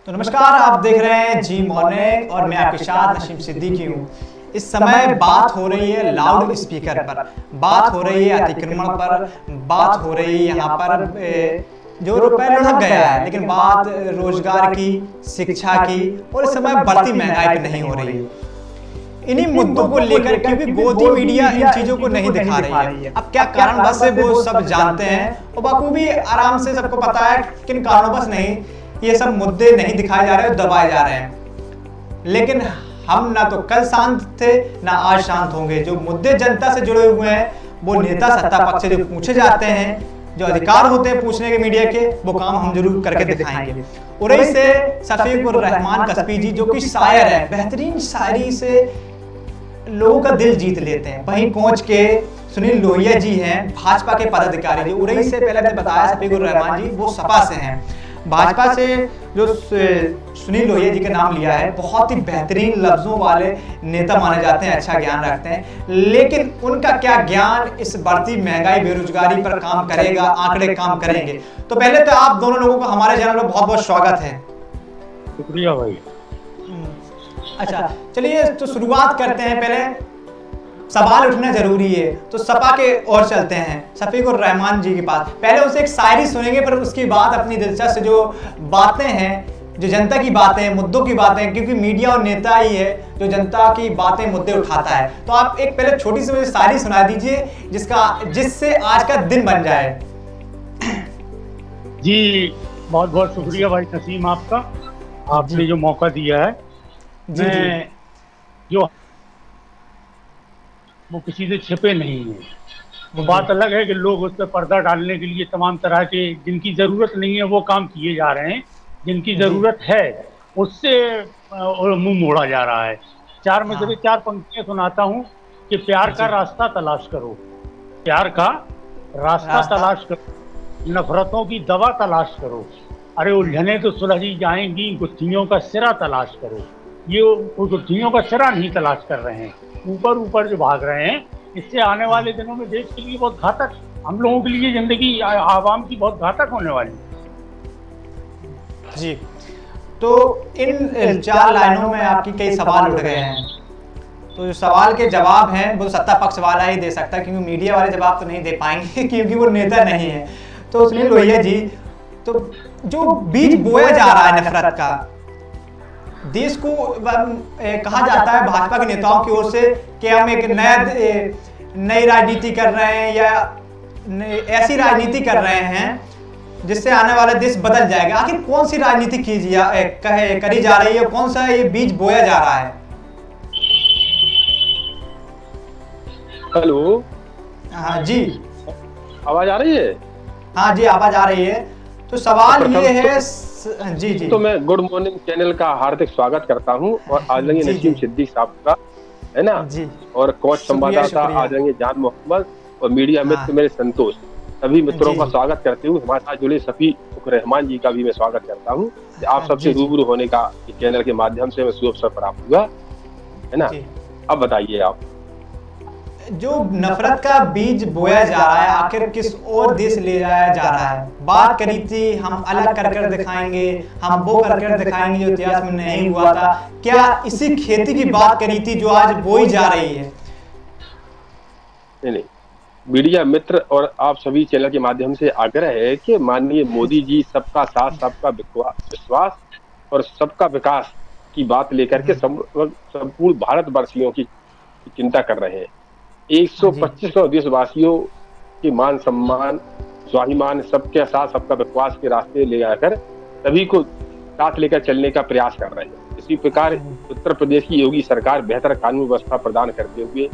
तो नमस्कार, आप देख रहे हैं जी मॉर्निंग और मैं आपके साथ नसीम सिद्दीकी हूँ। इस समय बात हो रही है लाउड स्पीकर पर, बात हो रही है अतिक्रमण पर, बात हो रही है यहाँ पर जो रुपए लुढ़क गया है, लेकिन बात रोजगार की, शिक्षा की और इस समय बढ़ती महंगाई पे नहीं हो रही है। इन्हीं मुद्दों को लेकर क्योंकि गोदी मीडिया इन चीजों को नहीं दिखा रही है। अब क्या कारणवश है वो सब जानते हैं और बखूबी आराम से सबको पता है किन कारणवश नहीं ये सब मुद्दे नहीं दिखाए जा रहे हैं, दबाए जा रहे हैं। लेकिन हम ना तो कल शांत थे ना आज शांत होंगे। जो मुद्दे जनता से जुड़े हुए हैं वो नेता सत्ता पक्ष से जो पूछे जाते हैं, जो अधिकार होते हैं पूछने के मीडिया के, वो काम हम जरूर करके दिखाएंगे। उरई से शफीक उर रहमान कस्बी जी जो कि शायर है, बेहतरीन शायरी से लोगों का दिल जीत लेते हैं। वहीं कोंच के सुनील लोहिया जी हैं, भाजपा के पदाधिकारी जो उरई से पहले मैंने बताया शफीक उर रहमान जी वो सपा से हैं। भाजपा से जो सुनील लोहिया जी का नाम लिया है, बहुत ही बेहतरीन लफ्जों वाले नेता माने जाते हैं, अच्छा ज्ञान रखते हैं। लेकिन उनका क्या ज्ञान इस बढ़ती महंगाई बेरोजगारी पर काम करेगा, आंकड़े काम करेंगे? तो पहले तो आप दोनों लोगों को हमारे चैनल में बहुत बहुत स्वागत है। शुक्रिया भाई। अच्छा, चलिए तो शुरुआत करते हैं। पहले सवाल उठना जरूरी है तो सपा के ओर चलते हैं, शफीक उर रहमान जी के पास। पहले उनसे एक शायरी सुनेंगे, पर उसके बाद अपनी दिलचस्प जो बातें हैं, जो जनता की बातें, मुद्दों की बातें, क्योंकि मीडिया और नेता ही है जो जनता की बातें, मुद्दे उठाता है। तो आप एक पहले छोटी सी मुझे शायरी सुना दीजिए जिससे आज का दिन बन जाए। जी बहुत बहुत शुक्रिया भाई नसीम, आपने जो मौका दिया है। मैं जो वो किसी से छिपे नहीं है। वो बात अलग है कि लोग उस पर पर्दा डालने के लिए तमाम तरह के, जिनकी जरूरत नहीं है वो काम किए जा रहे हैं, जिनकी जरूरत है उससे मुंह मोड़ा जा रहा है। चार पंक्तियां सुनाता हूँ कि प्यार का रास्ता तलाश करो, प्यार का रास्ता तलाश करो, नफरतों की दवा तलाश करो, अरे उलझने तो सुलझी जाएंगी, गुत्थियों का सिरा तलाश करो। ये गुत्थियों का सिरा नहीं तलाश कर रहे हैं, ऊपर ऊपर जो भाग रहे हैं। इससे आने वाले दिनों में देश के लिए बहुत घातक, हम लोगों के लिए, जिंदगी आवाम की बहुत घातक होने वाली जी। तो इन चार लाइनों में आपकी कई सवाल उठ गए हैं। तो जो सवाल के जवाब हैं वो सत्ता पक्ष वाला ही दे सकता है, क्योंकि मीडिया वाले जवाब तो नहीं दे पाएंगे क्योंकि वो नेता नहीं है। तो सुनील लोहिया जी, तो जो बीज बोया जा रहा है नफरत का, देश को कहा जाता है भाजपा के नेताओं की ओर से कि हम एक नई राजनीति कर रहे हैं या ऐसी राजनीति कर रहे हैं जिससे आने वाला देश बदल जाएगा। आखिर कौन सी राजनीति करी जा रही है, कौन सा ये बीज बोया जा रहा है? हेलो, हाँ जी, आवाज आ रही है? हाँ जी, आवाज आ रही है। तो सवाल ये है जी जी, तो मैं गुड मॉर्निंग चैनल का हार्दिक स्वागत करता हूं और आदरणीय नसीम सिद्दीकी साहब का, है ना जी, और कोच संवाददाता आदरणीय जान मोहम्मद और मीडिया मित्र मेरे संतोष, सभी मित्रों का स्वागत करते हुए हमारे साथ जुड़े शफीक उर रहमान जी का भी मैं स्वागत करता हूं। आप सबसे रूबरू होने का चैनल के माध्यम से मैं शुभ अवसर प्राप्त हुआ, है ना। अब बताइए आप, जो नफरत का बीज बोया जा रहा है आखिर किस और देश ले जाया जा रहा है? बात करी थी हम अलग कर दिखाएंगे, हम वो कर दिखाएंगे जो इतिहास में नहीं हुआ था। क्या इसी खेती की बात करी थी जो आज बोई जा रही है? नहीं, मीडिया मित्र और आप सभी चैनल के माध्यम से आग्रह है कि माननीय मोदी जी सबका साथ, सबका विश्वास और सबका विकास की बात लेकर के संपूर्ण भारतवर्षियों की चिंता कर रहे हैं। 125 करोड़ देशवासियों के मान सम्मान, स्वाभिमान, सबके साथ सबका विश्वास के रास्ते ले जाकर सभी को साथ लेकर चलने का प्रयास कर रहे हैं। इसी प्रकार उत्तर प्रदेश की योगी सरकार बेहतर कानून व्यवस्था प्रदान करते हुए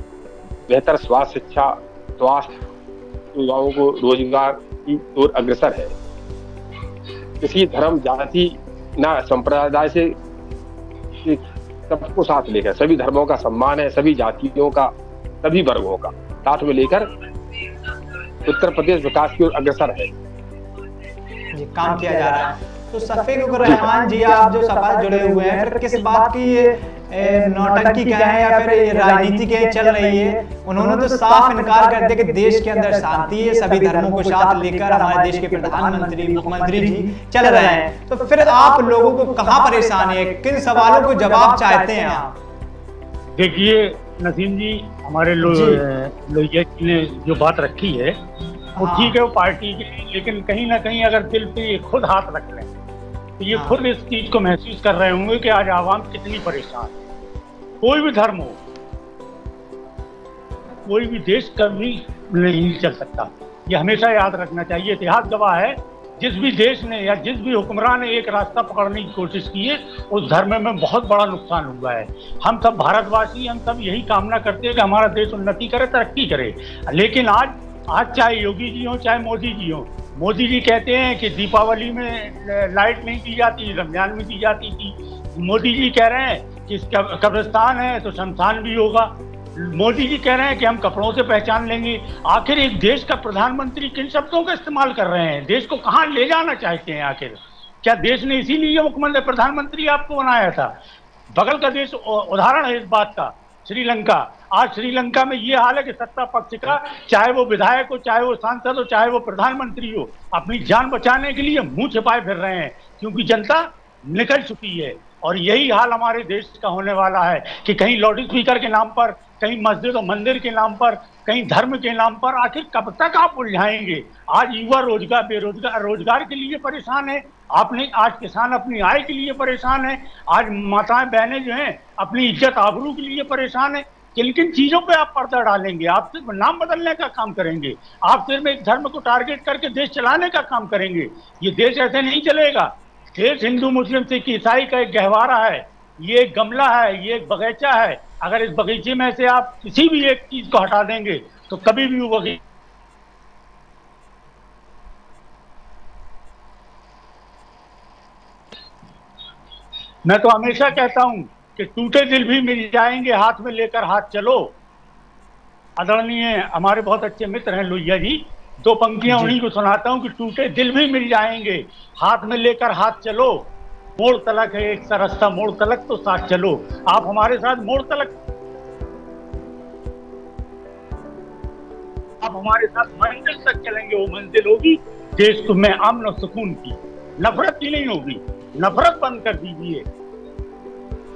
बेहतर स्वास्थ्य, शिक्षा, स्वास्थ्य, युवाओं को रोजगार की ओर अग्रसर है। किसी धर्म, जाति ना संप्रदाय से सबको साथ लेकर, सभी धर्मों का सम्मान है, सभी जातियों का, सभी वर्गों का साथ में लेकर उत्तर प्रदेश विकास की ओर अग्रसर है जी, काम किया जा रहा है। तो शफीक उर रहमान जी, आप जो सवाल जुड़े हुए हैं, फिर किस बात की नौटंकी कहें या फिर राजनीति कहें चल रही है, उन्होंने तो साफ इनकार कर दिया कि देश के अंदर शांति है, सभी धर्मों को साथ लेकर हमारे देश के प्रधानमंत्री मुख्यमंत्री जी चल रहे हैं। तो फिर आप लोगों को कहाँ परेशानी है, किन सवालों को जवाब चाहते हैं आप? देखिए नसीम जी, हमारे लोहिया जी ने जो बात रखी है वो ठीक है, वो पार्टी की, लेकिन कहीं ना कहीं अगर दिल पे ये खुद हाथ रख लें तो ये खुद इस चीज को महसूस कर रहे होंगे कि आज आवाम कितनी परेशान है। कोई भी धर्म हो, कोई भी देश कभी नहीं चल सकता, ये हमेशा याद रखना चाहिए। इतिहास गवाह है, जिस भी देश ने या जिस भी हुक्मरान ने एक रास्ता पकड़ने की कोशिश की है, उस धर्म में बहुत बड़ा नुकसान हुआ है। हम सब भारतवासी, हम सब यही कामना करते हैं कि हमारा देश उन्नति करे, तरक्की करे। लेकिन आज चाहे योगी जी हो चाहे मोदी जी हो, मोदी जी कहते हैं कि दीपावली में लाइट नहीं दी जाती, रमजान में दी जाती थी। मोदी जी कह रहे हैं कि कब्रिस्तान है तो शमशान भी होगा। मोदी जी कह रहे हैं कि हम कपड़ों से पहचान लेंगे। आखिर एक देश का प्रधानमंत्री किन शब्दों का इस्तेमाल कर रहे हैं? देश को कहाँ ले जाना चाहते हैं आखिर? क्या देश ने इसीलिए मुख्यमंत्री प्रधानमंत्री आपको बनाया था? बगल का देश उदाहरण है इस बात का, श्रीलंका। आज श्रीलंका में ये हाल है कि सत्ता पक्ष का, चाहे वो विधायक हो, चाहे वो सांसद हो, चाहे वो प्रधानमंत्री हो, अपनी जान बचाने के लिए मुंह छिपाए फिर रहे हैं, क्योंकि जनता निकल चुकी है। और यही हाल हमारे देश का होने वाला है कि कहीं लाउड स्पीकर के नाम पर, कहीं मस्जिद और मंदिर के नाम पर, कहीं धर्म के नाम पर, आखिर कब तक आप उलझाएंगे? आज युवा रोजगार के लिए परेशान है, आज किसान अपनी आय के लिए परेशान है, आज माताएं बहनें जो हैं अपनी इज्जत आबरू के लिए परेशान है। किन किन चीजों पे आप पर्दा डालेंगे? आप सिर्फ नाम बदलने का काम करेंगे, आप सिर्फ एक धर्म को टारगेट करके देश चलाने का काम करेंगे। ये देश ऐसे नहीं चलेगा। देश हिंदू मुस्लिम सिख ईसाई का एक गहवारा है, ये एक गमला है, ये एक बगीचा है। अगर इस बगीचे में से आप किसी भी एक चीज को हटा देंगे तो कभी भी वो बगीचा मैं तो हमेशा कहता हूं कि टूटे दिल भी मिल जाएंगे, हाथ में लेकर हाथ चलो। आदरणीय हमारे बहुत अच्छे मित्र हैं लोहिया जी, दो पंक्तियां उन्हीं को सुनाता हूं कि टूटे दिल भी मिल जाएंगे, हाथ में लेकर हाथ चलो। मोड़ तलक है एक सा रास्ता, मोड़ तलक तो साथ चलो। आप हमारे साथ मोड़ तलक, आप हमारे साथ मंजिल तक चलेंगे। वो मंजिल होगी देश में अमन और सुकून की, नफरत की नहीं होगी। नफरत बंद कर दीजिए।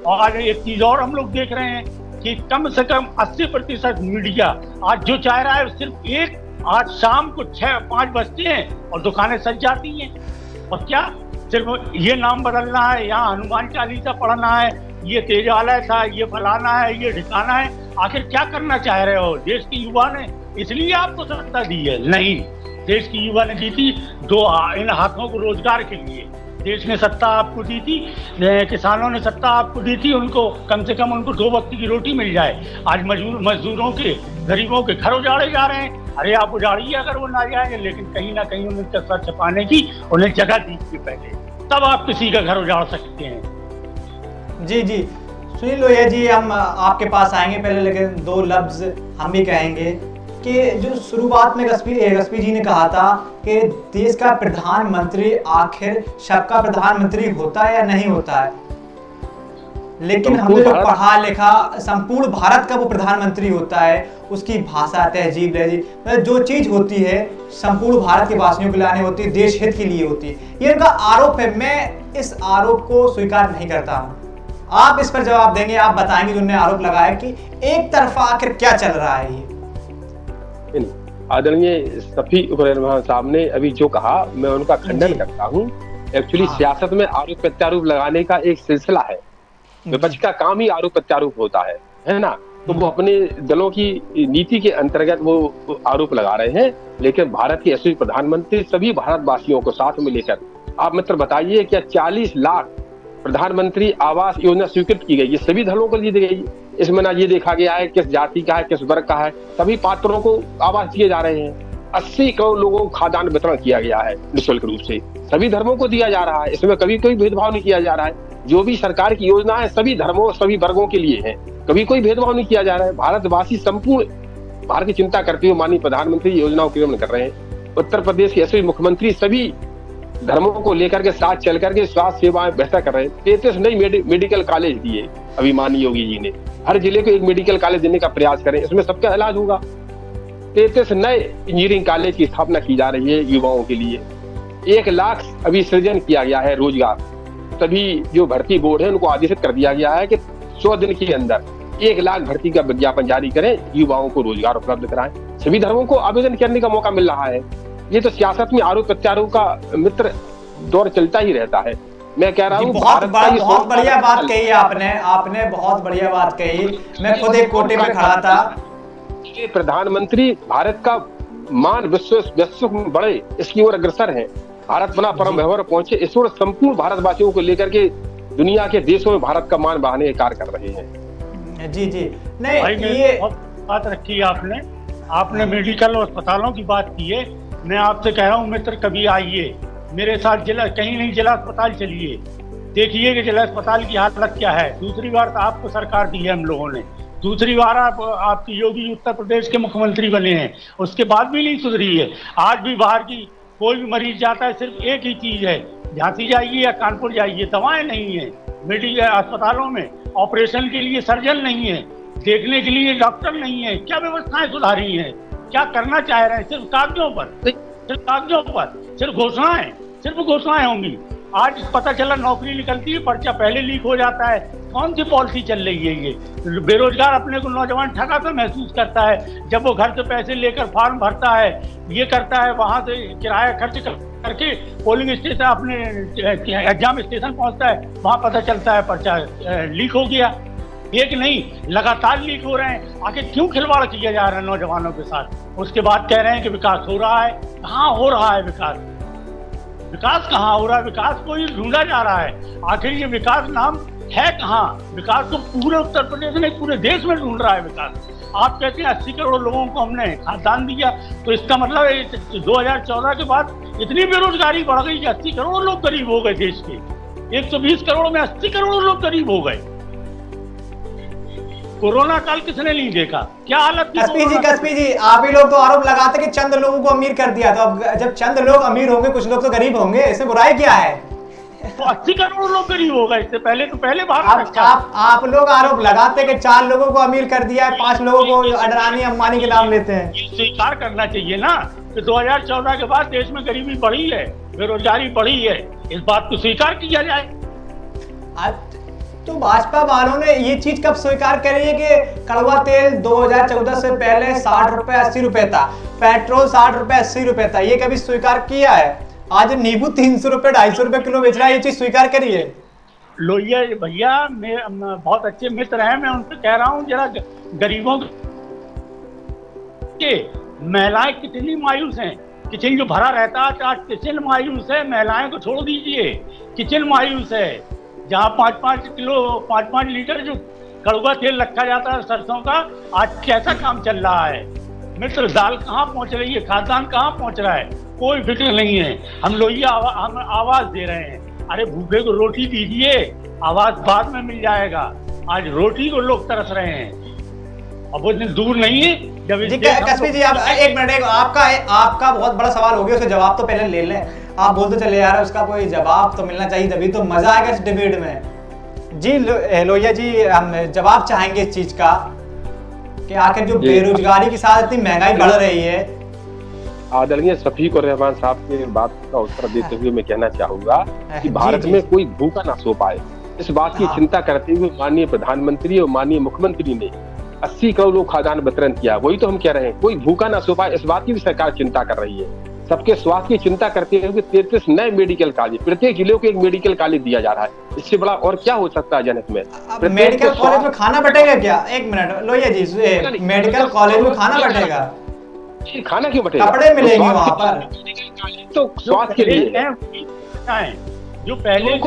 और आज एक चीज और हम लोग देख रहे हैं कि कम से कम 80% मीडिया आज जो चाह रहा है सिर्फ एक, आज शाम को 6-5 बजते हैं और दुकानें सज जाती हैं। और क्या सिर्फ ये नाम बदलना है, यहाँ हनुमान चालीसा पढ़ना है, ये तेजालय था, ये फलाना है, ये ठिकाना है? आखिर क्या करना चाह रहे हो? देश की युवा ने इसलिए आपको सत्ता दी है? नहीं, देश की युवा ने दी थी इन हाथों को रोजगार के लिए। देश ने सत्ता आपको दी थी, किसानों ने सत्ता आपको दी थी, उनको कम से कम उनको 2 वक्त की रोटी मिल जाए। आज मजदूरों के, गरीबों के घर उजाड़े जा रहे हैं। अरे आप उजाड़िए अगर वो ना जाएंगे, लेकिन कहीं ना कहीं उन्हें सर छपाने की उन्हें जगह दीजिए पहले, तब आप किसी का घर उजाड़ सकते हैं। जी जी, सुनील लोहिया जी, हम आपके पास आएंगे पहले, लेकिन 2 लफ्ज हम भी कहेंगे कि जो शुरुआत में गस्पी जी ने कहा था कि देश का प्रधानमंत्री आखिर सबका प्रधानमंत्री होता है या नहीं होता है, लेकिन हमने जो पढ़ा लिखा, संपूर्ण भारत का वो प्रधानमंत्री होता है। उसकी भाषा, तहजीब, लहजीब, जो चीज होती है संपूर्ण भारत के वासियों के लिए होती है, देश हित के लिए होती है। ये उनका आरोप है, मैं इस आरोप को स्वीकार नहीं करता हूँ। आप इस पर जवाब देंगे, आप बताएंगे जो उन्होंने आरोप लगाया कि एक तरफा आखिर क्या चल रहा है। ये आदरणीय सफी रहमान साहब ने अभी जो कहा, मैं उनका खंडन करता हूँ। एक्चुअली सियासत में आरोप प्रत्यारोप लगाने का एक सिलसिला है। विपक्ष का काम ही आरोप प्रत्यारोप होता है ना? तो वो अपने दलों की नीति के अंतर्गत वो आरोप लगा रहे हैं, लेकिन भारत के यशस्वी प्रधानमंत्री सभी भारतवासियों को साथ में लेकर, आप मित्र बताइए, क्या 40 लाख प्रधानमंत्री आवास योजना स्वीकृत की गई? ये सभी दलों को दी गई। इसमें ना ये देखा गया है किस जाति का है, किस वर्ग का है, सभी पात्रों को आवास दिए जा रहे हैं। 80 करोड़ लोगों को खाद्यान्न वितरण किया गया है निःशुल्क रूप से, सभी धर्मों को दिया जा रहा है। इसमें कभी कोई भेदभाव नहीं किया जा रहा है। जो भी सरकार की योजना है सभी धर्मों, सभी वर्गों के लिए है, कभी कोई भेदभाव नहीं किया जा रहा है। भारतवासी संपूर्ण भारत की चिंता करते हुए माननीय प्रधानमंत्री योजनाओं के क्रियान्वयन कर रहे हैं। उत्तर प्रदेश के यशस्वी मुख्यमंत्री सभी धर्मों को लेकर के साथ चल करके स्वास्थ्य सेवाएं बेहतर कर रहे हैं। 33 नई मेडिकल कॉलेज दिए अभी माननीय योगी जी ने। हर जिले को एक मेडिकल कॉलेज देने का प्रयास करें, इसमें सबका इलाज होगा। 33 नए इंजीनियरिंग कॉलेज की स्थापना की जा रही है युवाओं के लिए। 1 लाख अभी सृजन किया गया है रोजगार। सभी जो भर्ती बोर्ड है उनको आदेशित कर दिया गया है कि 100 दिन के अंदर 1 लाख भर्ती का विज्ञापन जारी करें, युवाओं को रोजगार उपलब्ध कराएं। सभी धर्मों को आवेदन करने का मौका मिल रहा है। ये तो सियासत में आरोप प्रत्यारोप का मित्र दौर चलता ही रहता है। मैं कह रहा हूँ बहुत बढ़िया बात कही आपने बहुत बढ़िया बात कही। मैं खुद एक कोटे में खड़ा था। प्रधानमंत्री भारत का मान विश्व में बढ़े इसकी ओर अग्रसर है। भारत बना परम वैभव पहुंचे, इस ओर संपूर्ण भारतवासियों को लेकर के दुनिया के देशों में भारत का मान बढ़ाने का कार्य कर रहे हैं। जी नहीं, ये बात रखी है आपने मेडिकल और अस्पतालों की बात की है। मैं आपसे कह रहा हूँ मित्र, कभी आइए मेरे साथ कहीं नहीं जिला अस्पताल चलिए, देखिए कि जिला अस्पताल की हालत क्या है। दूसरी बार तो आपको सरकार दी है हम लोगों ने, दूसरी बार आपकी योगी उत्तर प्रदेश के मुख्यमंत्री बने हैं, उसके बाद भी नहीं सुधरी है। आज भी बाहर की कोई भी मरीज जाता है, सिर्फ एक ही चीज है, झांसी जाइए या कानपुर जाइए, दवाएं नहीं है मेडिकल अस्पतालों में, ऑपरेशन के लिए सर्जन नहीं है, देखने के लिए डॉक्टर नहीं है। क्या व्यवस्थाएं सुधारी हैं? क्या करना चाह रहे हैं? सिर्फ कागजों पर, सिर्फ घोषणाएं होंगी। आज पता चला नौकरी निकलती है, पर्चा पहले लीक हो जाता है। कौन सी पॉलिसी चल रही है ये? बेरोजगार अपने को नौजवान ठगा सा महसूस करता है जब वो घर से पैसे लेकर फॉर्म भरता है, ये करता है, वहां से किराया खर्च करके पोलिंग स्टेशन अपने एग्जाम स्टेशन पहुंचता है, वहां पता चलता है पर्चा लीक हो गया। एक नहीं, लगातार लीक हो रहे हैं। आखिर क्यों खिलवाड़ किया जा रहा है नौजवानों के साथ? उसके बाद कह रहे हैं कि विकास हो रहा है। कहाँ हो रहा है विकास? विकास कहाँ हो रहा है? विकास को ही ढूंढा जा रहा है। आखिर ये विकास नाम है कहाँ? विकास को पूरे उत्तर प्रदेश में, पूरे देश में ढूंढ रहा है विकास। आप कहते हैं 80 करोड़ लोगों को हमने खाद्यान्न दिया, तो इसका मतलब 2014 के बाद इतनी बेरोजगारी बढ़ गई कि 80 करोड़ लोग गरीब हो गए। देश के 120 करोड़ में 80 करोड़ लोग गरीब हो गए। कोरोना काल किसने नहीं देखा? क्या हालत थी? कस्बी जी, आप ही लोग तो आरोप लगाते कि चंद लोगों को अमीर कर दिया। तो अब जब चंद लोग अमीर होंगे, कुछ लोग तो गरीब होंगे, इसमें बुराई क्या है? तो 80 करोड़ लोग गरीब हो गए। इससे पहले आप लोग आरोप लगाते कि 4 लोगों को अमीर कर दिया है, 5 लोगों को अडानी अंबानी के नाम लेते हैं। ये स्वीकार करना चाहिए ना कि 2014 के बाद देश में गरीबी बढ़ी है, बेरोजगारी बढ़ी है। इस बात को स्वीकार किया जाए। तो भाजपा वालों ने ये चीज कब स्वीकार करी है कि कड़वा तेल 2014 से पहले 60 रुपए 80 रुपए था, पेट्रोल 60 रुपए 80 रुपए था, ये कभी स्वीकार किया है? आज नींबू 300 रुपए 250 रुपए किलो बेच रहा है, ये चीज स्वीकार करी है? लोहिया भैया बहुत अच्छे मित्र हैं, मैं उनसे कह रहा हूँ जरा गरीबों के महिलाएं कितनी मायूस हैं। किचन जो भरा रहता है, आज किचन मायूस है। महिलाएं को छोड़ दीजिए, किचन मायूस है। जहाँ 5-5 लीटर जो कड़वा तेल रखा जाता है सरसों का, आज कैसा काम चल रहा है मित्र? दाल कहाँ पहुँच रही है? खाद्यान्न कहाँ पहुँच रहा है? कोई फिक्र नहीं है। हम लोहिया हम आवाज दे रहे हैं, अरे भूखे को रोटी दीजिए, आवाज बाद में मिल जाएगा। आज रोटी को लोग तरस रहे हैं, अब वो दिन दूर नहीं है जब कस्बी जी, आप एक मिनट, आपका बहुत बड़ा सवाल हो गया, उसका जवाब तो पहले ले लें। आप बोलते चले यार, उसका कोई जवाब तो मिलना चाहिए, तभी तो मजा आएगा इस डिबेट में। जी लोहिया जी, हम जवाब चाहेंगे इस चीज का कि आखिर जो बेरोजगारी के साथ इतनी महंगाई बढ़ रही है। आदरणीय शफीक और रहमान साहब के बात का उत्तर देते हुए मैं कहना चाहूंगा कि भारत में कोई भूखा ना सो पाए, इस बात की चिंता करते हुए माननीय प्रधानमंत्री और माननीय मुख्यमंत्री ने 80 करोड़ लोग खाद्यान्न वितरण किया। वही तो हम कह रहे हैं, कोई भूखा ना सो पाए, इस बात की भी सरकार चिंता कर रही है। सबके स्वास्थ्य की चिंता करते हुए 33 नए मेडिकल कॉलेज, प्रत्येक जिले को एक मेडिकल कॉलेज दिया जा रहा है। इससे बड़ा और क्या हो सकता है जनहित में? मेडिकल कॉलेज में खाना बटेगा क्या? एक minute Lohia ji, medical college में खाना बटेगा? खाना क्यों बटेगा? कपड़े मिलेंगे वहाँ पर, तो स्वास्थ्य के लिए जो पहले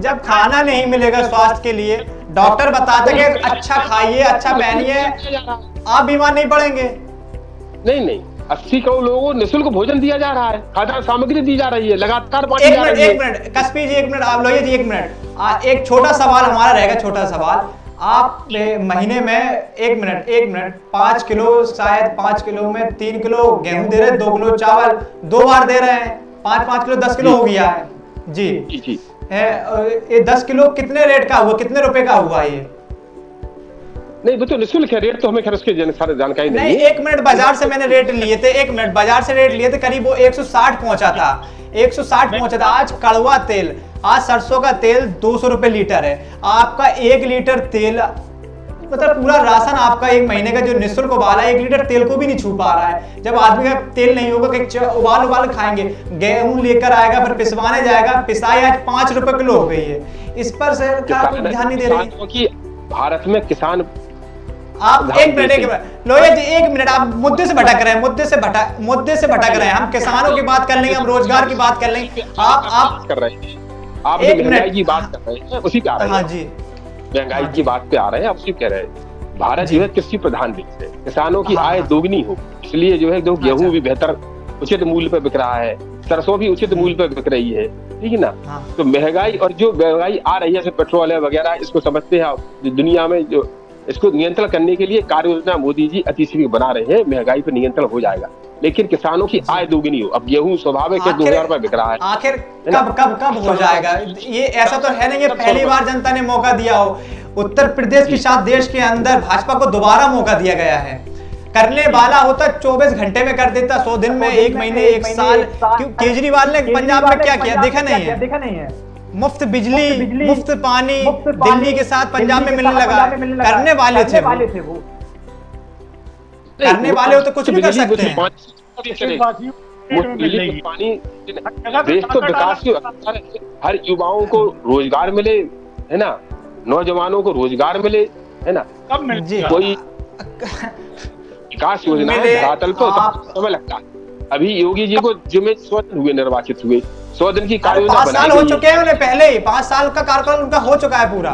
जब खाना नहीं मिलेगा स्वास्थ्य के लिए, डॉक्टर बताते हैं कि अच्छा खाइए, अच्छा पहनिए, आप बीमार नहीं पड़ेंगे। नहीं, 80 करोड़ लोगों को निःशुल्क भोजन दिया जा रहा है, खाद्य सामग्री दी जा रही है, लगातार एक मिनट कस्बी जी, एक मिनट आप लोहिया जी, एक मिनट, एक छोटा सवाल हमारा रहेगा, छोटा सवाल। आप महीने में एक मिनट 5 किलो, शायद 5 किलो में 3 किलो गेहूं दे रहे हैं, 2 किलो चावल 2 बार दे रहे हैं। 5 किलो 10 किलो हो गया है जी। जी ये 10 किलो कितने रेट का हुआ, कितने रुपए का हुआ ये? नहीं, वो तो निःशुल्क है, रेट तो हमें खैर उसकी जानकारी नहीं है। 1 मिनट, बाजार से मैंने रेट लिए थे, 1 मिनट बाजार से रेट लिए थे, करीब वो 160 पहुंचा था, 160 पहुंचा था। आज कड़वा तेल, आज सरसों का तेल 200 रुपए लीटर है। आपका 1 लीटर तेल, मतलब पूरा राशन आपका 1 महीने का जो निःशुल्क उबाला है, 1 लीटर तेल को भी नहीं छू पा रहा है। जब आदमी का तेल नहीं होगा कि उबाल खाएंगे, गेहूं लेकर आएगा फिर पिसवाने जाएगा, पिसाई आज 5 रुपए किलो हो गई है। इस पर सरकार को ध्यान नहीं दे रही है कि भारत में किसान। आप 1 मिनट लोहिया जी, 1 मिनट, आप मुद्दे से भटक रहे हैं, मुद्दे से भटक रहे हैं। हम किसानों की बात कर लेंगे, हम रोजगार की बात कर लेंगे, आप कर रहे हैं, आप महंगाई की बात कर रहे हैं, उसी पे आ रहे हैं। हाँ जी, महंगाई की बात पे आ रहे हैं, आप उसी कह रहे हैं। भारत जो है कृषि प्रधान देश है, किसानों की आय दोगुनी हो, इसलिए जो है गेहूं भी बेहतर उचित मूल्य पे बिक रहा है, सरसों भी उचित मूल्य पे बिक रही है, ठीक है ना। तो महंगाई, और जो महंगाई आ रही है पेट्रोल है वगैरह, इसको समझते हैं दुनिया में, जो इसको नियंत्रण करने के लिए कार्य योजना मोदी जी अतिशीघ्र बना रहे हैं। महंगाई पर नियंत्रण हो जाएगा, लेकिन किसानों की आय दोगुनी हो। अब गेहूं स्वाभाविक है 2000 रुपए बिक रहा है, आखिर कब हो जाएगा ये? ऐसा तो है नहीं ये पहली बार जनता ने मौका दिया हो। उत्तर प्रदेश के साथ देश के अंदर भाजपा को दोबारा मौका दिया गया है। करने वाला होता 24 घंटे में कर देता, 100 दिन में, 1 महीने, 1 साल। क्यों केजरीवाल ने पंजाब में क्या किया देखा नहीं है? मुफ्त बिजली, मुफ्त पानी दिल्ली के साथ पंजाब में मिलने लगा। करने वाले थे वो, करने वाले हो तो कुछ भी कर सकते हैं। पानी देश तो विकास की, हर युवाओं को रोजगार मिले, है ना, नौजवानों को रोजगार मिले, है ना। कोई विकास योजना धरातल पर समय लगता है। अभी योगी जी को जिम्मे 100 दिन हुए निर्वाचित हुए, 100 दिन की कार्य योजना 5 साल हो चुके हैं उन्हें, पहले ही 5 साल का कार्यकाल उनका हो चुका है पूरा।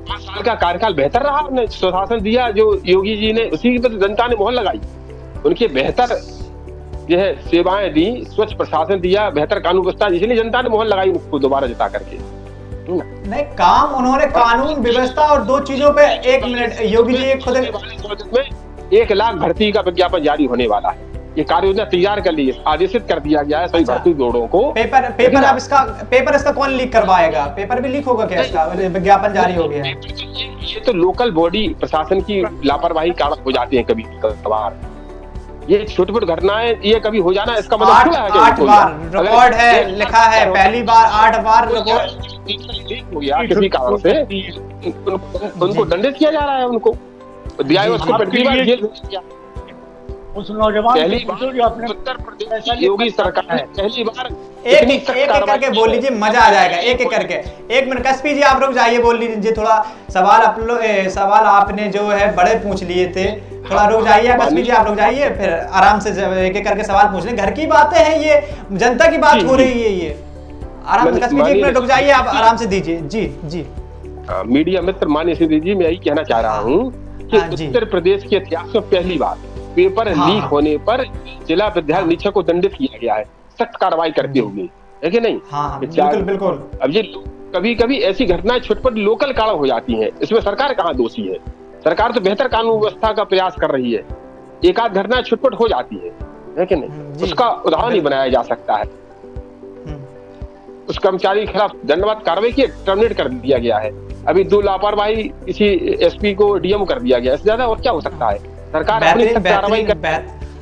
5 साल का कार्यकाल बेहतर रहा, उन्हें सुशासन दिया जो योगी जी ने, उसी पर जनता ने मोहर लगाई। उनके बेहतर जो है सेवाएं दी, स्वच्छ प्रशासन दिया, बेहतर कानून व्यवस्था, इसलिए जनता ने मोहर लगाई उनको दोबारा जिता करके। नहीं, काम उन्होंने कानून व्यवस्था और 2 चीजों पे। 1 मिनट, योगी जी खुद 1 लाख भर्ती का विज्ञापन जारी होने वाला है। ये कार्य योजना तैयार कर ली है, आदेशित कर दिया गया है सभी भर्ती बोर्डों को। पेपर अब इसका कौन लीक करवाएगा? पेपर भी लीक होगा क्या इसका? विज्ञापन जारी हो गया। ये तो लोकल बॉडी प्रशासन की लापरवाही कारण हो जाती है कभी कभार। ये छोटी-छोटी घटनाएं ये कभी हो जाना, इसका मतलब 8 बार रिकॉर्ड है, लिखा है, पहली बार 8 बार रिकॉर्ड हो गया किसी कारण से, उनको दंडित किया जा रहा है, उनको दिया है, उसको पहली बार जेल किया। उस नौजवान उत्तर प्रदेश योगी सरकार है, पहली बार एक करके बोल लीजिए, मजा आ जाएगा। एक करके। 1 मिनट कस्बी जी आप रुक जाइए, बोल लीजिए थोड़ा। सवाल आपने जो है बड़े पूछ लिए थे, थोड़ा रुक जाइए कस्बी जी, आप रुक जाइए, फिर आराम से एक करके सवाल पूछ लें। घर की बातें हैं, ये जनता की बात हो रही है, ये आराम से। कस्बी जी 1 मिनट रुक जाइए, आप आराम से दीजिए। जी मीडिया मित्र मान्य श्री जी, मैं यही कहना चाह रहा हूँ कि उत्तर प्रदेश के इतिहास में पहली बार पेपर लीक होने पर जिला विद्यालय निरीक्षक को दंडित किया गया है, सख्त कार्रवाई करते हुए, है कि नहीं? बिल्कुल। अब ये कभी कभी ऐसी घटनाएं छुटपुट लोकल कारण हो जाती हैं, इसमें सरकार कहाँ दोषी है? सरकार तो बेहतर कानून व्यवस्था का प्रयास कर रही है, एक आध घटना छुटपुट हो जाती है कि नहीं? उसका उदाहरण ही बनाया जा सकता है। उस कर्मचारी के खिलाफ दंडवत कार्रवाई की, टर्मिनेट कर दिया गया है। अभी 2 लापरवाही किसी एसपी को डीएम कर दिया गया, इससे ज्यादा और क्या हो सकता है? सरकार अपनी कार्रवाई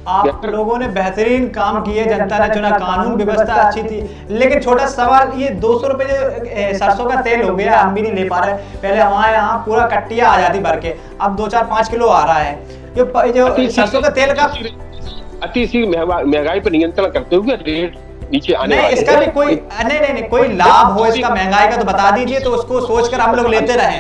आप लोगों ने बेहतरीन काम किए, जनता ने चुना, कानून व्यवस्था अच्छी थी। लेकिन छोटा सवाल, ये 200 रुपए जो सरसों का तेल हो गया, हम भी नहीं ले पा रहे। पहले हमारे यहाँ पूरा कट्टिया आ जाती भर के, अब 2-4-5 किलो आ रहा है। जो सरसों का तेल का अतिशीघ्र महंगाई पर नियंत्रण करते हुए रेट नीचे आने वाले। इसका भी कोई नहीं कोई लाभ हो इसका महंगाई का तो बता दीजिए, तो उसको सोचकर हम लोग लेते रहे।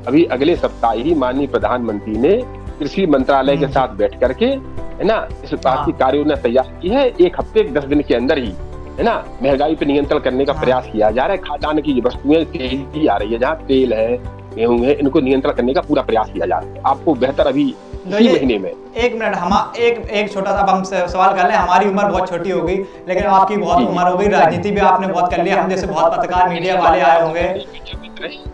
अभी अगले सप्ताह ही माननीय प्रधानमंत्री ने कृषि मंत्रालय के साथ बैठ करके, है ना, इस बात की कार्य योजना तैयार की है। 1 हफ्ते 10 दिन के अंदर ही, है ना, महंगाई पर नियंत्रण करने का प्रयास किया जा रहा है। खाद्यान्न की वस्तुएं तेजी आ रही है, जहाँ तेल है, गेहूं है, इनको नियंत्रण करने का पूरा प्रयास किया जा रहा है। आपको बेहतर अभी इसी महीने में 1 मिनट हम एक छोटा सा हम सवाल कर लें। हमारी उम्र बहुत छोटी हो गई, लेकिन आपकी बहुत उम्र हो गई, राजनीति भी आपने बहुत कर लिया, हम जैसे बहुत पत्रकार मीडिया वाले आए होंगे।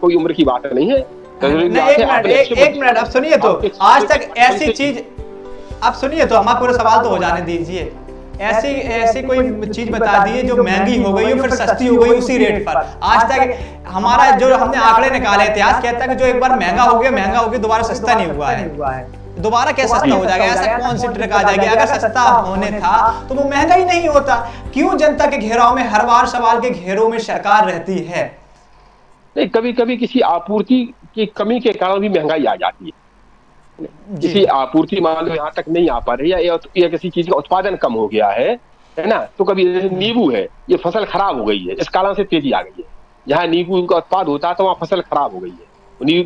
कोई उम्र की बात नहीं है। एक मिनट अब सुनिए, तो आज तक ऐसी चीज, अब सुनिए तो हमारा पूरा सवाल तो हो जाने दीजिए। ऐसी ऐसी कोई चीज बता दी है जो महंगी हो गई हो फिर सस्ती हो गई उसी रेट पर। आज तक हमारा जो हमने आंकड़े निकाले, इतिहास कहता है कि जो एक बार महंगा हो गया दोबारा सस्ता नहीं हुआ है। दोबारा क्या सस्ता हो जाएगा? ऐसा कौन सी ट्रिक आ जाएगी? अगर सस्ता होने था तो वो महंगा ही नहीं होता। क्यों जनता के घेराव में, हर बार सवाल के घेरों में सरकार रहती है? नहीं, कभी कभी किसी आपूर्ति की कमी के कारण भी महंगाई आ जाती है। किसी आपूर्ति मान लो यहाँ तक नहीं आ पा रही है, या किसी चीज का उत्पादन कम हो गया है ना, तो कभी जैसे नींबू है, ये फसल खराब हो गई है, इस कारण से तेजी आ गई है। जहाँ नींबू का उत्पाद होता है तो वहाँ फसल खराब हो गई है,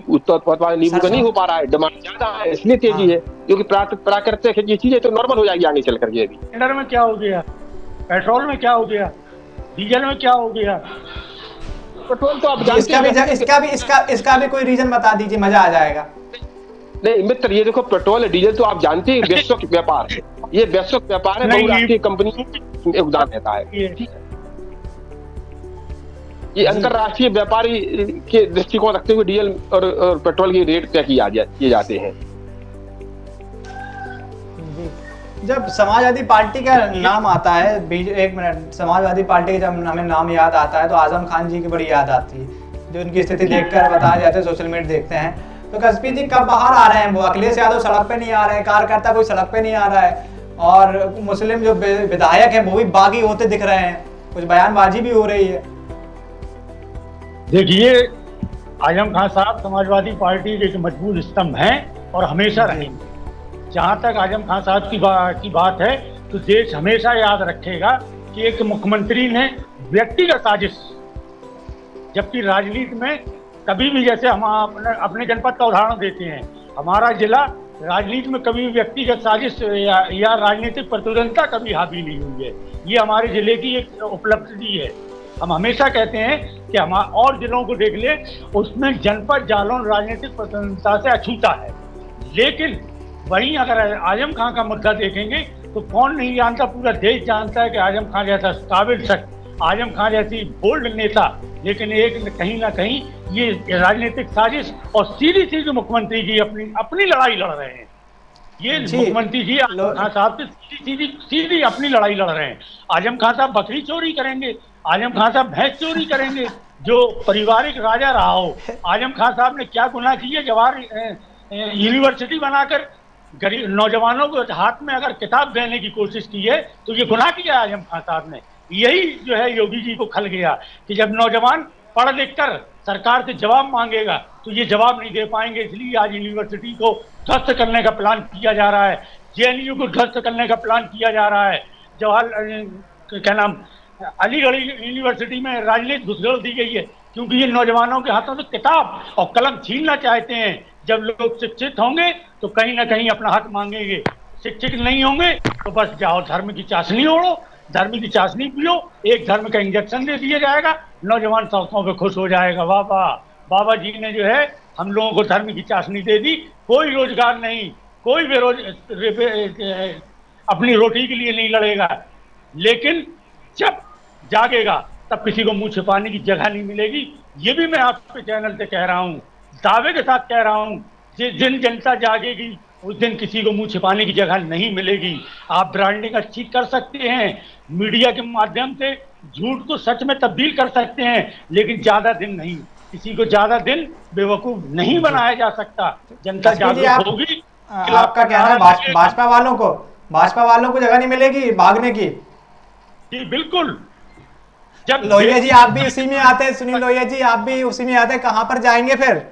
उत्पादन नींबू का नहीं हो पा रहा है, डिमांड ज्यादा है, इसलिए तेजी है। क्योंकि प्राकृतिक ये चीजें तो नॉर्मल हो जाएगी आगे चल करके। अभी सिलेंडर में क्या हो गया, पेट्रोल में क्या हो गया, डीजल में क्या हो गया? पेट्रोल तो आप इसका भी कोई रीजन बता दीजिए, मजा आ जाएगा। नहीं मित्र, ये देखो पेट्रोल डीजल तो आप जानते हैं वैश्विक व्यापार है, ये वैश्विक व्यापार है, बहुराष्ट्रीय कंपनियों में योगदान रहता है। ये अंतरराष्ट्रीय व्यापारी के दृष्टिकोण रखते हुए डीजल और पेट्रोल के रेट तय किए जाते हैं। जब समाजवादी पार्टी का नाम आता है, एक मिनट, समाजवादी पार्टी का जब हमें नाम याद आता है तो आजम खान जी की बड़ी याद आती है, जो उनकी स्थिति देखकर बताया जाता है, सोशल मीडिया देखते हैं। तो कसबी जी कब बाहर आ रहे हैं? वो अखिलेश यादव सड़क पे नहीं आ रहे हैं, कार्यकर्ता कोई सड़क पे नहीं आ रहा है, और मुस्लिम जो विधायक हैं वो भी बागी होते दिख रहे हैं, कुछ बयानबाजी भी हो रही है। देखिए, आजम खान साहब समाजवादी पार्टी के मजबूत स्तंभ हैं और हमेशा रहेंगे। जहां तक आजम खान साहब की बात है तो देश हमेशा याद रखेगा कि एक मुख्यमंत्री ने व्यक्तिगत साजिश, जबकि राजनीति में कभी भी, जैसे हम अपने जनपद का उदाहरण देते हैं, हमारा जिला राजनीति में कभी व्यक्तिगत साजिश या राजनीतिक प्रतिद्वंदता कभी हावी नहीं हुई है। ये हमारे जिले की एक उपलब्धि है। हम हमेशा कहते हैं कि हम और जिलों को देख ले, उसमें जनपद जालौन राजनीतिक प्रतिद्वंदता से अछूता है। लेकिन वहीं अगर आजम खान का मुद्दा देखेंगे तो कौन नहीं जानता, पूरा देश जानता है कि आजम खान जैसा काबिल शख्स, आजम खान जैसी बोल्ड नेता, लेकिन एक कहीं ना कहीं ये राजनीतिक साजिश और सीधी सीधी मुख्यमंत्री जी अपनी लड़ाई लड़ रहे हैं। ये मुख्यमंत्री जी आजम खान साहब से सीधी अपनी लड़ाई लड़ रहे हैं। आजम खान साहब बकरी चोरी करेंगे, आजम खान साहब भैंस चोरी करेंगे, जो पारिवारिक राजा रहा हो। आजम खान साहब ने क्या गुनाह किए? जवाहर यूनिवर्सिटी बनाकर गरीब नौजवानों को हाथ में अगर किताब देने की कोशिश की है तो ये गुनाह किया आजम खान साहब ने। यही जो है योगी जी को खल गया कि जब नौजवान पढ़ लिख कर सरकार से जवाब मांगेगा तो ये जवाब नहीं दे पाएंगे, इसलिए आज यूनिवर्सिटी को ध्वस्त करने का प्लान किया जा रहा है, जेएनयू को ध्वस्त करने का प्लान किया जा रहा है, जवाहर क्या नाम अलीगढ़ यूनिवर्सिटी में राजनीति घुसखोर दी गई है, क्योंकि ये नौजवानों के हाथों से किताब और कलम छीनना चाहते हैं। जब लोग शिक्षित होंगे तो कहीं ना कहीं अपना हक मांगेंगे, शिक्षित नहीं होंगे तो बस जाओ धर्म की चाशनी ओढ़ो, धर्म की चाशनी पियो, एक धर्म का इंजेक्शन दे दिया जाएगा, नौजवान सड़कों पे खुश हो जाएगा। वाह वाह, बाबा जी ने जो है हम लोगों को धर्म की चाशनी दे दी, कोई रोजगार नहीं, कोई अपनी रोटी के लिए नहीं लड़ेगा। लेकिन जब जागेगा तब किसी को मुंह छिपाने की जगह नहीं मिलेगी। ये भी मैं आपके चैनल से कह रहा हूँ, दावे के साथ कह रहा हूँ, जिस दिन जनता जागेगी उस दिन किसी को मुंह छिपाने की जगह नहीं मिलेगी। आप ब्रांडिंग अच्छी कर सकते हैं, मीडिया के माध्यम से झूठ को सच में तब्दील कर सकते हैं, लेकिन ज्यादा दिन नहीं, किसी को ज्यादा दिन बेवकूफ नहीं बनाया जा सकता। जनता जागरूक होगी। आपका कहना है भाजपा वालों को जगह नहीं मिलेगी भागने की? जी बिल्कुल। जब लोहिया जी आप भी उसी में आते हैं, सुनील लोहिया जी आप भी उसी में आते हैं, कहाँ पर जाएंगे फिर?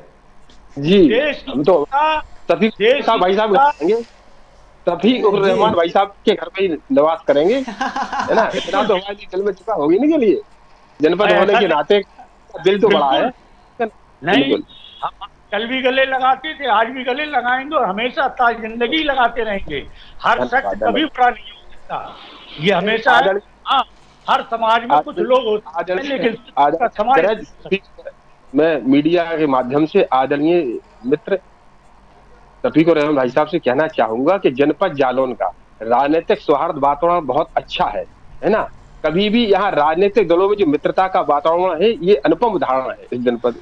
जी हम तो तभी भाई साहब आएंगे, तभी रहमान भाई साहब के घर में ही निवास करेंगे, है ना। इतना तो हमारे दिल में चुका होगी नहीं के लिए, जनपद होने के नाते दिल तो बड़ा है। नहीं, हम कल भी गले लगाते थे, आज भी गले लगाएंगे और हमेशा जिंदगी लगाते रहेंगे। हर शख्स कभी बुरा नहीं हो सकता, ये हमेशा। हाँ, हर समाज में कुछ लोग होते हैं, लेकिन समाज। मैं मीडिया के माध्यम से आदरणीय मित्र रफीक और रहमान भाई साहब से कहना चाहूंगा कि जनपद जालौन का राजनीतिक सौहार्द वातावरण बहुत अच्छा है ना। कभी भी यहाँ राजनीतिक दलों में जो मित्रता का वातावरण है, ये अनुपम उदाहरण है इस जनपद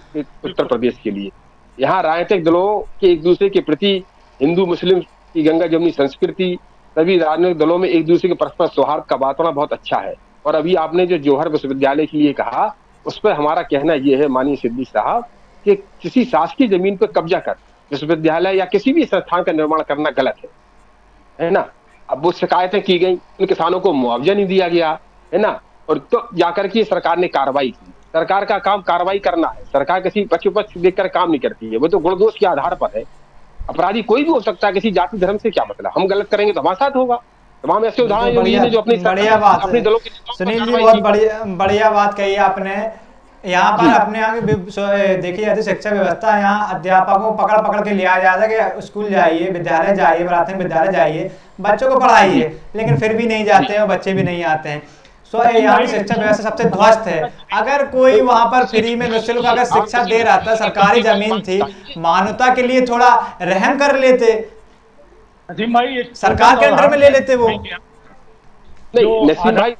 उत्तर प्रदेश के लिए। यहाँ राजनीतिक दलों के एक दूसरे के प्रति हिंदू मुस्लिम की गंगा जमुनी संस्कृति सभी राजनीतिक दलों में एक दूसरे के परस्पर सौहार्द का वातावरण बहुत अच्छा है। और अभी आपने जो जौहर विश्वविद्यालय के लिए कहा, उस पर हमारा कहना यह है माननीय सिद्दीक साहब, कि किसी शासकीय जमीन पर कब्जा कर विश्वविद्यालय या किसी भी संस्थान का निर्माण करना गलत है ना। अब वो शिकायतें की गई, उन किसानों को मुआवजा नहीं दिया गया, है ना, और तो जाकर के सरकार ने कार्रवाई की। सरकार का काम कार्रवाई करना है, सरकार किसी पक्ष देखकर काम नहीं करती है, वो तो गुण दोष के आधार पर है। अपराधी कोई भी हो सकता है, किसी जाति धर्म से क्या मतलब, हम गलत करेंगे तो हमारे साथ होगा। तमाम ऐसे उदाहरण हैं जो अपनी बढ़िया बात अपने दलों की सुनील जी, बहुत बढ़िया बात कही आपने। यहाँ पर अपने यहाँ देखिए यदि शिक्षा व्यवस्था, यहाँ अध्यापकों को पकड़ पकड़ के लिया जाता है कि स्कूल जाइए, विद्यालय जाइए, प्राथमिक विद्यालय जाइए, बच्चों को पढ़ाइए, लेकिन फिर भी नहीं जाते हैं और बच्चे भी नहीं आते हैं। यहाँ की शिक्षा व्यवस्था सबसे ध्वस्त है। अगर कोई वहां पर फ्री में निःशुल्क अगर शिक्षा दे रहा था, सरकारी जमीन थी, मानवता के लिए थोड़ा रहम कर लेते, सरकार के अंडर में ले लेते वो। नहीं नसीम भाई,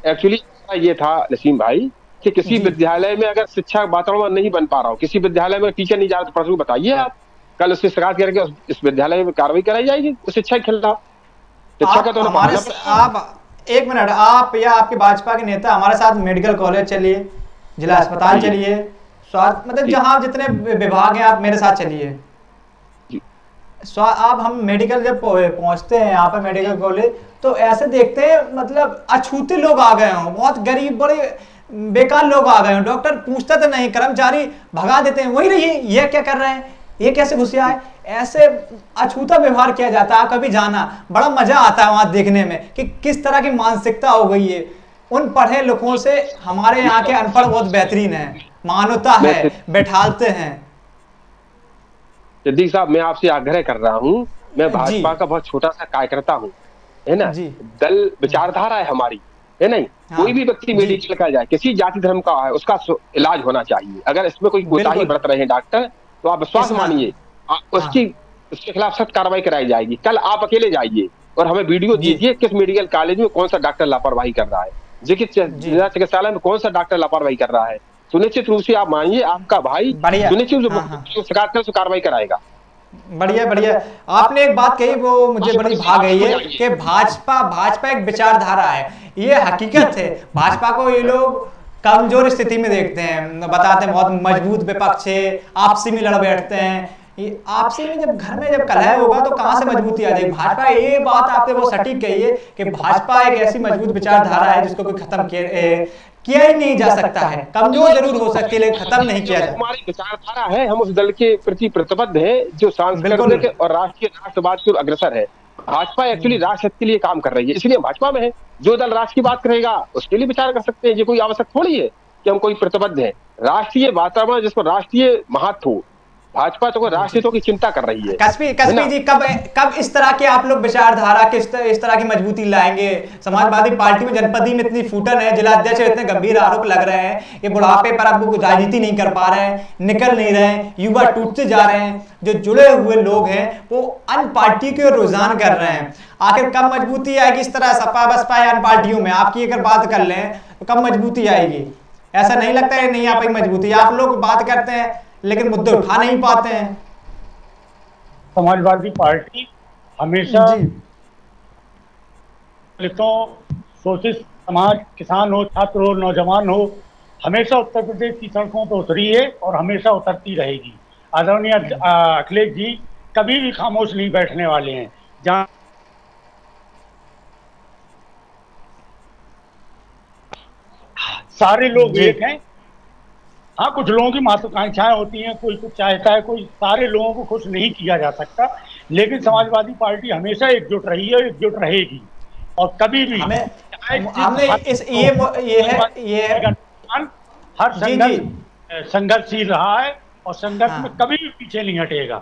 एक्चुअली ये था नसीम भाई कि किसी विद्यालय में अगर शिक्षा वातावरण नहीं बन पा रहा हो, किसी विद्यालय में टीचर नहीं जा रहा, तो प्रश्न बताइए आप, कल उससे शिकायत करके इस विद्यालय में कार्रवाई कराई जाएगी उस शिक्षा के खिलाफ। शिक्षा का तो आप एक मिनट, आप या आपके भाजपा के नेता हमारे साथ मेडिकल कॉलेज चलिए, जिला अस्पताल चलिए, स्वास्थ्य मतलब जहां जितने विभाग हैं आप मेरे साथ चलिए। आप हम मेडिकल जब पहुंचते हैं यहाँ पर मेडिकल कॉलेज, तो ऐसे देखते हैं मतलब अछूते लोग आ गए हों, बहुत गरीब बड़े बेकार लोग आ गए हों। डॉक्टर पूछता तो नहीं, कर्मचारी भगा देते हैं, वही रहिए, ये क्या कर रहे हैं, ये कैसे घुसिया है, ऐसे अछूता व्यवहार किया जाता है। कभी जाना, बड़ा मजा आता है वहां देखने में कि किस तरह की मानसिकता हो गई है। उन पढ़े लिखों से हमारे यहाँ के अनपढ़ बहुत बेहतरीन है, मानवता है, बैठालते हैं। सिद्दीक साहब, मैं आपसे आग्रह कर रहा हूँ, मैं भाजपा का बहुत छोटा सा कार्यकर्ता हूँ, है ना, दल विचारधारा है हमारी, है नहीं। कोई भी व्यक्ति मेडिकल का जाए, किसी जाति धर्म का है, उसका इलाज होना चाहिए। अगर इसमें कोई कोताही बरत रहे हैं डॉक्टर, तो आप विश्वास मानिए उसके खिलाफ सख्त कार्रवाई कराई जाएगी। कल आप अकेले जाइए और हमें वीडियो दीजिए किस मेडिकल कॉलेज में कौन सा डॉक्टर लापरवाही कर रहा है, जिला चिकित्सालय में कौन सा डॉक्टर लापरवाही कर रहा है। सुनिश्चित रूप से आप मानिए, आपका भाई सुनिश्चित शिकायत कर कार्रवाई कराएगा। बढ़िया बढ़िया। आपने एक बात कही वो मुझे बड़ी भा गई है कि भाजपा एक विचारधारा है, ये हकीकत है। भाजपा को ये लोग कमजोर स्थिति में देखते हैं, बताते हैं बहुत मजबूत विपक्ष है, आपसी में लड़ बैठते हैं। आपसी में जब घर में जब कलह होगा तो कहां से मजबूती आ जाएगी। भाजपा, ये बात आपने वो सटीक कही है कि भाजपा एक ऐसी मजबूत विचारधारा है जिसको कोई खत्म किया ही नहीं जा सकता है। कमजोर जरूर हो सकती है लेकिन खत्म नहीं किया जा सकता। हमारी विचारधारा है, हम उस दल के प्रति प्रतिबद्ध है जो सांस्कृतिक और राष्ट्रवाद की ओर अग्रसर है। भाजपा एक्चुअली राष्ट्र के लिए काम कर रही है, इसलिए भाजपा में है। जो दल राष्ट्र की बात करेगा उसके लिए विचार कर सकते हैं, ये कोई आवश्यक थोड़ी है कि हम कोई प्रतिबद्ध है। राष्ट्रीय वातावरण जिसको राष्ट्रीय महत्व हो, भाजपा तो राष्ट्रीय हितों की चिंता कर रही है। कस्बी जी, कब इस तरह के आप लोग विचारधारा के इस तरह की मजबूती लाएंगे? समाजवादी पार्टी में जनपदी में इतनी फूटन है, जिला अध्यक्ष इतने गंभीर आरोप लग रहे हैं, ये बुढ़ापे पर अब राजनीति नहीं कर पा रहे हैं, निकल नहीं रहे हैं, युवा टूटते जा रहे हैं, जो जुड़े हुए लोग हैं वो अन्य पार्टी के रुझान कर रहे हैं। आखिर कब मजबूती आएगी इस तरह सपा बसपा या अन्य पार्टियों में? आपकी अगर बात कर लें तो कब मजबूती आएगी? ऐसा नहीं लगता है नहीं आ पाई मजबूती? आप लोग बात करते हैं लेकिन मुद्दे उठा नहीं पाते हैं। समाजवादी पार्टी हमेशा दलितों, शोषित समाज, किसान हो, छात्र हो, नौजवान हो, हमेशा उत्तर प्रदेश की सड़कों पर उतरी है और हमेशा उतरती रहेगी। आदरणीय अखिलेश जी कभी भी खामोश नहीं बैठने वाले हैं। जहाँ सारे लोग एक हैं। हाँ, कुछ लोगों की महत्वाकांक्षाएं होती हैं, कोई कुछ चाहता है, कोई सारे लोगों को खुश नहीं किया जा सकता, लेकिन समाजवादी पार्टी हमेशा एकजुट रही है, एकजुट रहेगी। और कभी भी हमने इस ये हर संघर्षशील रहा है और संघर्ष में कभी भी पीछे नहीं हटेगा।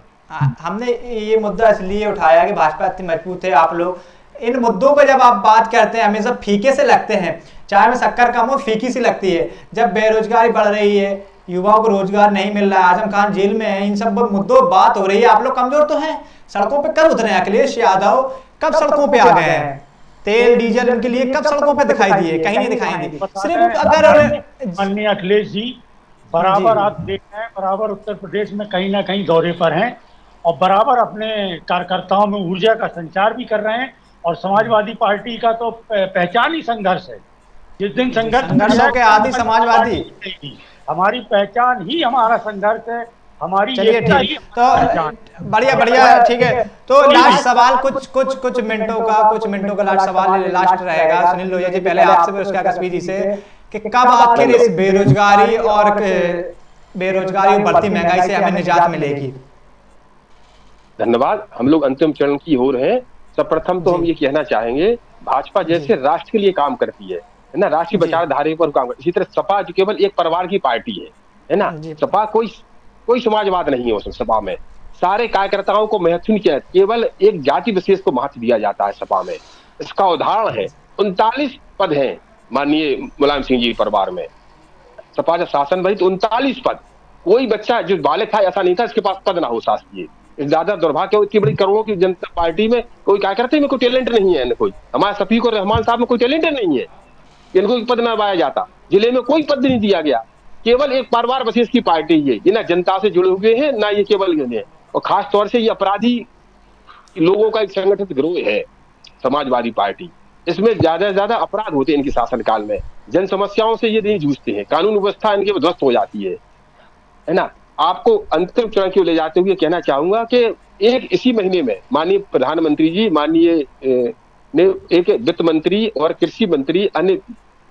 हमने ये मुद्दा इसलिए उठाया कि भाजपा इतनी मजबूत है। आप लोग इन मुद्दों पर जब आप बात करते हैं हमेशा फीके से लगते हैं, चाय में शक्कर कम हो फीकी सी लगती है। जब बेरोजगारी बढ़ रही है, युवाओं को रोजगार नहीं मिल रहा है, आजम खान जेल में है, इन सब मुद्दों बात हो रही है, आप लोग कमजोर तो हैं। सड़कों पे कब उतरे अखिलेश यादव? कब सड़कों पे आ गए हैं? तेल डीजल उनके लिए कब सड़कों पे दिखाई दिए? कहीं नहीं दिखाई दी। सिर्फ अगर माननीय अखिलेश जी बराबर आप देख रहे हैं, बराबर उत्तर प्रदेश में कहीं ना कहीं दौरे पर हैं और बराबर अपने कार्यकर्ताओं में ऊर्जा का संचार भी कर रहे हैं। और समाजवादी पार्टी का तो पहचान ही संघर्ष है। जिस दिन संघर्षों के आदि समाजवादी, हमारी पहचान ही हमारा संघर्ष है, हमारी चलिए ठीक, तो बढ़िया बढ़िया, ठीक है। तो लास्ट सवाल कुछ मिनटों का लास्ट सवाल लास्ट रहेगा सुनील लोहिया जी, पहले आपसे फिर उसका कश्मीर जी से, कि कब आखिर इस बेरोजगारी और बढ़ती महंगाई से हमें निजात मिलेगी? धन्यवाद। हम लोग अंतिम चरण की हो रहे हैं। सर्वप्रथम तो हम ये कहना चाहेंगे, भाजपा जैसे राष्ट्र के लिए काम करती है ना, राष्ट्रीय विचारधारा पर काम करती है, इसी तरह सपा जो केवल एक परिवार की पार्टी है ना। सपा कोई समाजवाद नहीं है उस सपा में। सारे कार्यकर्ताओं को महत्व नहीं किया, केवल एक जाति विशेष को महत्व दिया जाता है सपा में। इसका उदाहरण है 39 पद हैं माननीय मुलायम सिंह जी परिवार में। सपा जब शासन भाई तो 39 पद, कोई बच्चा जो बालक था ऐसा नहीं था इसके पास पद ना हो शासकीय। ज्यादा दुर्भाग्य हो, इतनी बड़ी करोड़ों की जनता पार्टी में कोई कार्यकर्ता में कोई टैलेंट नहीं है, कोई हमारे शफीक और रहमान साहब में कोई टैलेंट नहीं है, इनको एक पद न पाया जाता। जिले में कोई पद नहीं दिया गया, केवल एक परिवार विशेष की पार्टी ये ना जनता से जुड़े हुए हैं ना ये केवल है। और खास तौर से ये अपराधी लोगों का एक संगठित गिरोह है समाजवादी पार्टी। इसमें ज्यादा से ज्यादा अपराध होते हैं इनके शासनकाल में। जन समस्याओं से ये नहीं जूझते हैं, कानून व्यवस्था इनके ध्वस्त हो जाती है ना। आपको अंतिम चरण की ओर ले जाते हुए कहना चाहूंगा कि इसी महीने में माननीय प्रधानमंत्री जी, माननीय ने एक वित्त मंत्री और कृषि मंत्री, अन्य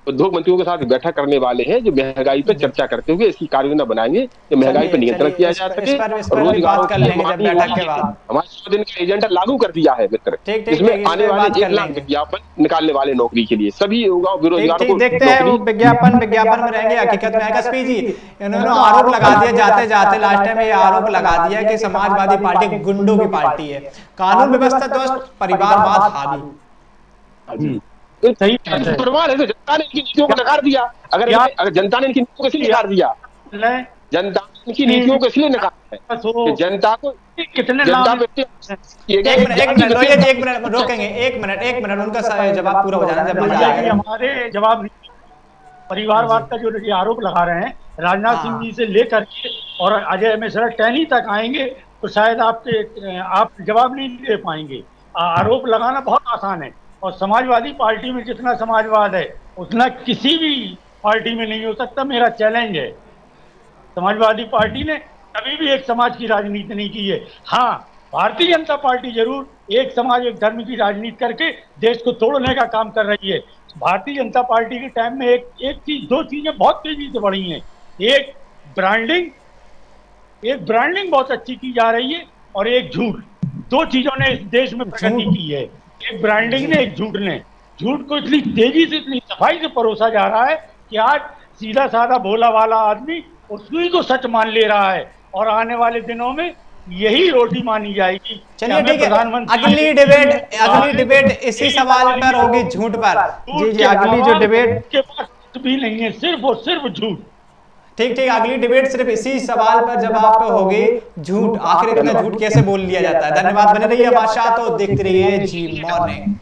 उद्योग मंत्रियों के साथ बैठक करने वाले हैं, जो महंगाई पर चर्चा करते हुए इसकी कार्ययोजना बनाएंगे कि महंगाई पर नियंत्रण किया जा सके। रोजगार हमारे 100 दिन का एजेंडा लागू कर दिया है मित्र, जिसमें आने वाले 1 लाख विज्ञापन निकालने वाले नौकरी के लिए सभी बेरोजगारों को देखते हैं। वो विज्ञापन में रहेंगे, हकीकत में एसपी जी इन्होंने आरोप लगा दिया जाते जाते, लास्ट टाइम ये आरोप लगा दिया कि समाजवादी पार्टी गुंडों की पार्टी है, कानून व्यवस्था तो परिवारवाद हावी। सही परिवार है तो जनता ने इनकी नीतियों को नकार दिया। अगर जनता ने इनकी नीतियों को इसलिए नकार दिया, जनता ने इनकी नीतियों को इसलिए नकार है कि जनता को कितने एक मिनट रोकेंगे, एक मिनट उनका जवाब पूरा हो जाना जब मजा आएगा। हमारे जवाब परिवारवाद का जो आरोप लगा रहे हैं राजनाथ सिंह जी से लेकर के और अजय मिश्रा टहनी तक आएंगे तो शायद आप जवाब नहीं दे पाएंगे। आरोप लगाना बहुत आसान है, और समाजवादी पार्टी में जितना समाजवाद है उतना किसी भी पार्टी में नहीं हो सकता। मेरा चैलेंज है, समाजवादी पार्टी ने कभी भी एक समाज की राजनीति नहीं की है। हाँ, भारतीय जनता पार्टी जरूर एक समाज एक धर्म की राजनीति करके देश को तोड़ने का काम कर रही है। भारतीय जनता पार्टी के टाइम में दो चीजें बहुत तेजी से बढ़ी हैं। एक ब्रांडिंग बहुत अच्छी की जा रही है, और एक झूठ। दो चीजों ने इस देश में प्रगति की है, एक ब्रांडिंग ने, एक झूठ ने। झूठ को इतनी तेजी से इतनी सफाई से परोसा जा रहा है कि आज सीधा साधा भोला वाला आदमी उसी को सच मान ले रहा है, और आने वाले दिनों में यही रोटी मानी जाएगी। चलिए ठीक है, अगली डिबेट इसी सवाल पर होगी, झूठ पर। जी अगली जो डिबेट के पास कुछ भी नहीं है, सिर्फ और सिर्फ झूठ। ठीक, अगली डिबेट सिर्फ इसी सवाल पर जवाब पे होगी, झूठ। आखिर इतना झूठ कैसे बोल लिया जाता है। धन्यवाद, बने रहिए हमारे साथ, तो देखते रहिए जी मॉर्निंग।